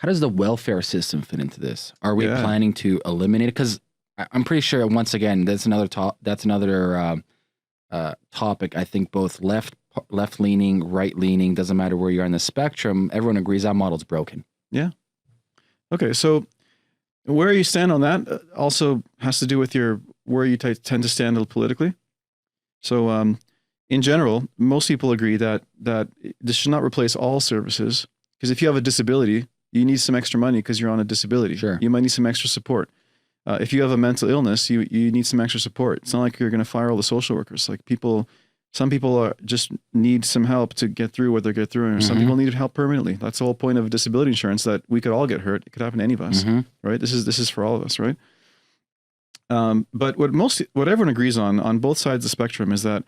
how does the welfare system fit into this? Are we Yeah. planning to eliminate it? Because I'm pretty sure, once again, that's another topic. I think both left leaning, right leaning, doesn't matter where you are in the spectrum. Everyone agrees that model's broken. Yeah. Okay. So where you stand on that also has to do with where you tend to stand politically. So in general, most people agree that this should not replace all services, because if you have a disability, you need some extra money because you're on a disability. Sure. You might need some extra support. If you have a mental illness, you need some extra support. It's not like you're going to fire all the social workers. Like some people just need some help to get through what they're getting through, and some people need help permanently. That's the whole point of disability insurance, that we could all get hurt. It could happen to any of us, right? This is for all of us, right? But what everyone agrees on both sides of the spectrum is that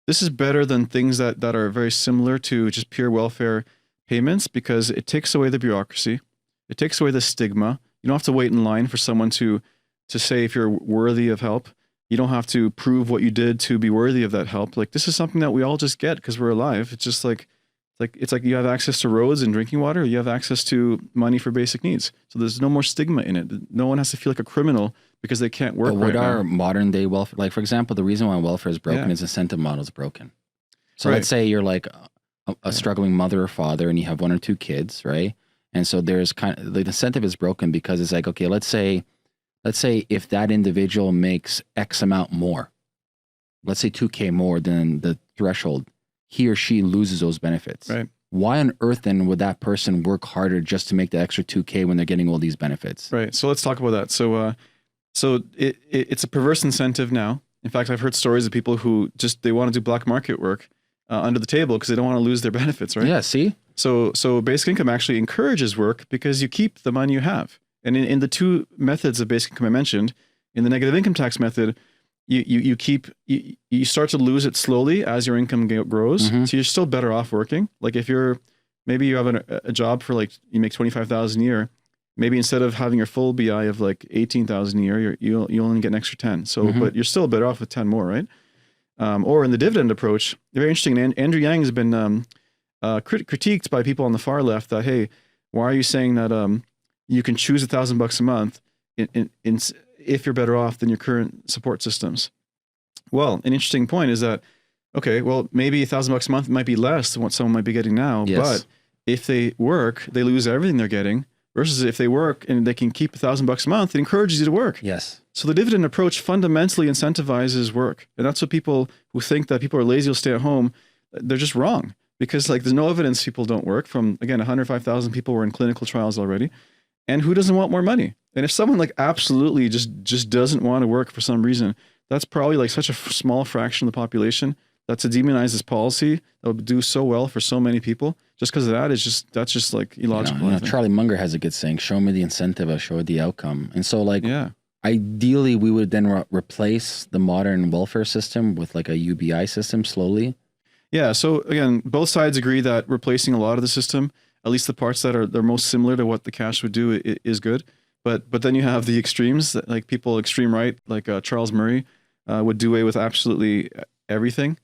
this is better than things that are very similar to just pure welfare payments, because it takes away the bureaucracy. It takes away the stigma. You don't have to wait in line for someone to say if you're worthy of help. You don't have to prove what you did to be worthy of that help. Like, this is something that we all just get because we're alive. It's just like you have access to roads and drinking water. You have access to money for basic needs. So there's no more stigma in it. No one has to feel like a criminal because they can't work. But what are modern day welfare? Like, for example, the reason why welfare is broken is incentive model is broken. So let's say you're like a struggling mother or father and you have 1 or 2 kids, right? And so there's the incentive is broken because it's like, okay, let's say if that individual makes X amount more, let's say 2K more than the threshold, he or she loses those benefits. Right. Why on earth then would that person work harder just to make the extra 2K when they're getting all these benefits? Right. So let's talk about that. So it's a perverse incentive now. In fact, I've heard stories of people who they want to do black market work under the table because they don't want to lose their benefits, right? Yeah, see? So basic income actually encourages work because you keep the money you have. And in the 2 methods of basic income I mentioned, in the negative income tax method, you start to lose it slowly as your income grows. So you're still better off working. Like if maybe you have a job for like, you make 25,000 a year, maybe instead of having your full BI of like 18,000 a year, you only get an extra 10. So, but you're still better off with 10 more, right? Or in the dividend approach, very interesting. And Andrew Yang has been critiqued by people on the far left that, hey, why are you saying that you can choose $1,000 a month if you're better off than your current support systems? Well, an interesting point is that, okay, well, maybe $1,000 a month might be less than what someone might be getting now, but if they work, they lose everything they're getting, versus if they work and they can keep $1,000 a month, it encourages you to work. Yes. So the dividend approach fundamentally incentivizes work. And that's what people who think that people are lazy will stay at home, they're just wrong. Because like there's no evidence people don't work. From, again, 105,000 people were in clinical trials already. And who doesn't want more money? And if someone like absolutely just doesn't want to work for some reason, that's probably like such a small fraction of the population that to demonize this policy that would do so well for so many people, just because of that that's just like illogical. Charlie Munger has a good saying, show me the incentive, I'll show you the outcome. And so like, ideally we would then replace the modern welfare system with like a UBI system slowly. Yeah. So again, both sides agree that replacing a lot of the system, at least the parts that are most similar to what the cash would do, is good. But then you have the extremes, like people extreme right, like Charles Murray would do away with absolutely everything.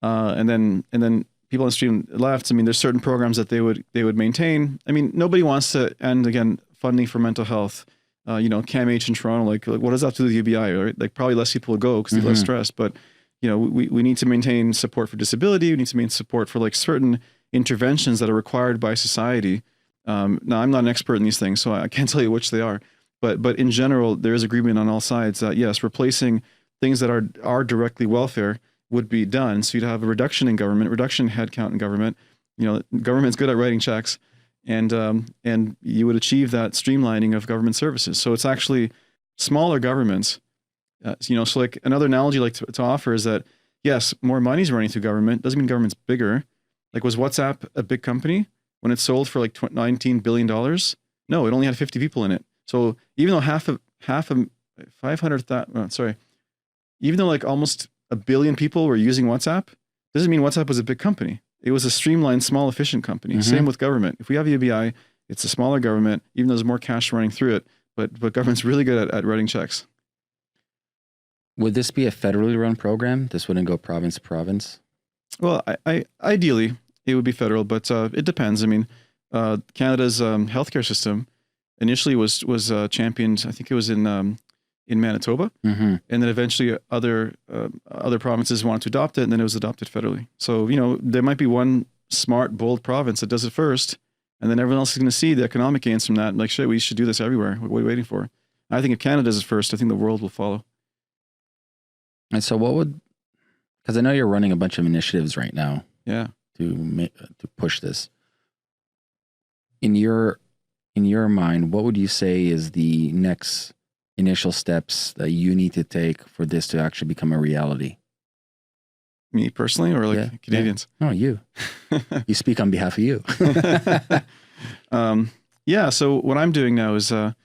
And then people on the extreme left, I mean, there's certain programs that they would maintain. I mean, nobody wants to end, again, funding for mental health. CAMH in Toronto, like what does that have to do with UBI, right? Like probably less people would go because they're less stressed. But we need to maintain support for disability. We need to maintain support for like certain interventions that are required by society. Now, I'm not an expert in these things, so I can't tell you which they are. But in general, there is agreement on all sides that yes, replacing things that are directly welfare would be done. So you'd have a reduction in government, reduction in headcount in government. Government's good at writing checks, and you would achieve that streamlining of government services. So it's actually smaller governments. So like another analogy like to offer is that yes, more money's running through government doesn't mean government's bigger. Like, was WhatsApp a big company when it sold for like $19 billion? No, it only had 50 people in it. So even though half of 500,000, even though like almost 1 billion people were using WhatsApp, doesn't mean WhatsApp was a big company. It was a streamlined, small, efficient company. Same with government. If we have UBI, it's a smaller government, even though there's more cash running through it, but government's really good at writing checks. Would this be a federally run program? This wouldn't go province to province? Well, ideally, it would be federal, but it depends. I mean, Canada's healthcare system initially was championed. I think it was in Manitoba, and then eventually other provinces wanted to adopt it, and then it was adopted federally. So there might be one smart, bold province that does it first, and then everyone else is going to see the economic gains from that. Like, shit, we should do this everywhere. What are we waiting for? I think if Canada does it first, I think the world will follow. And so, because I know you're running a bunch of initiatives right now. Yeah. To push this. In your mind, what would you say is the next initial steps that you need to take for this to actually become a reality? Me personally, or like Canadians? Yeah. No, you. You speak on behalf of you. So what I'm doing now is I'm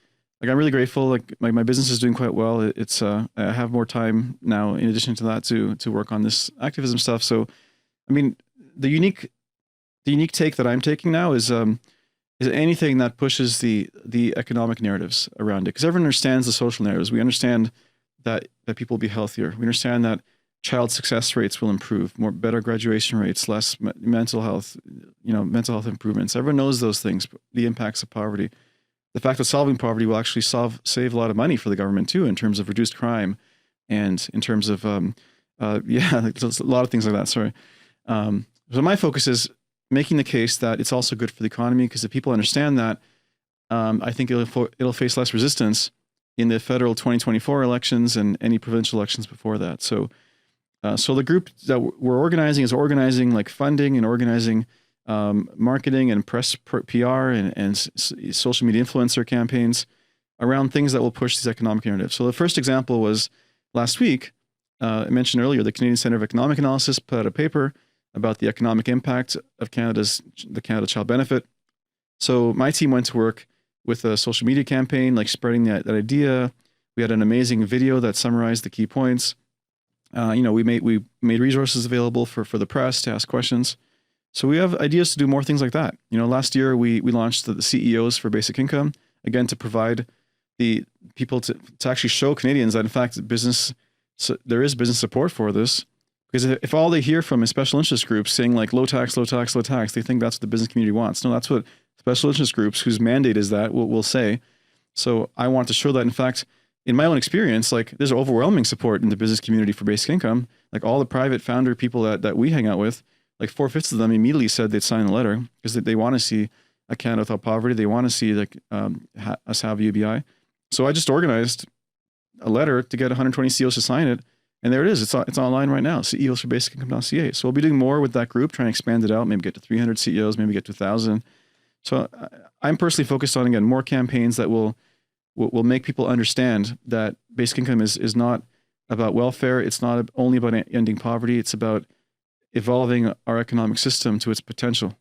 really grateful. Like my business is doing quite well. It's I have more time now in addition to that to work on this activism stuff. So I mean, the unique take that I'm taking now is anything that pushes the economic narratives around it, because everyone understands the social narratives. We understand that people will be healthier. We understand that child success rates will improve, better graduation rates, less mental health improvements. Everyone knows those things, the impacts of poverty. The fact that solving poverty will actually save a lot of money for the government too, in terms of reduced crime, and in terms of like a lot of things like that. Sorry. So my focus is making the case that it's also good for the economy, because if people understand that, I think it'll face less resistance in the federal 2024 elections and any provincial elections before that. So the group that we're organizing is organizing like funding and organizing marketing and press PR and social media influencer campaigns around things that will push these economic narratives. So the first example was last week. I mentioned earlier, the Canadian Centre of Economic Analysis put out a paper about the economic impact of the Canada Child Benefit. So my team went to work with a social media campaign, like spreading that idea. We had an amazing video that summarized the key points. We made resources available for the press to ask questions. So we have ideas to do more things like that. Last year we launched the CEOs for basic income, again, to provide the people to actually show Canadians that in fact there is business support for this. Because if all they hear from is special interest groups saying like low tax, low tax, low tax, they think that's what the business community wants. No, that's what special interest groups whose mandate is that will say. So I want to show that in fact, in my own experience, like there's overwhelming support in the business community for basic income. Like all the private founder people that we hang out with, like 4/5 of them immediately said they'd sign the letter because they want to see a Canada without poverty. They want to see like us have UBI. So I just organized a letter to get 120 CEOs to sign it. And there it is. It's online right now. CEOs for basic income.ca. So we'll be doing more with that group, trying to expand it out, maybe get to 300 CEOs, maybe get to 1,000. So I'm personally focused on, again, more campaigns that will make people understand that basic income is not about welfare. It's not only about ending poverty. It's about evolving our economic system to its potential.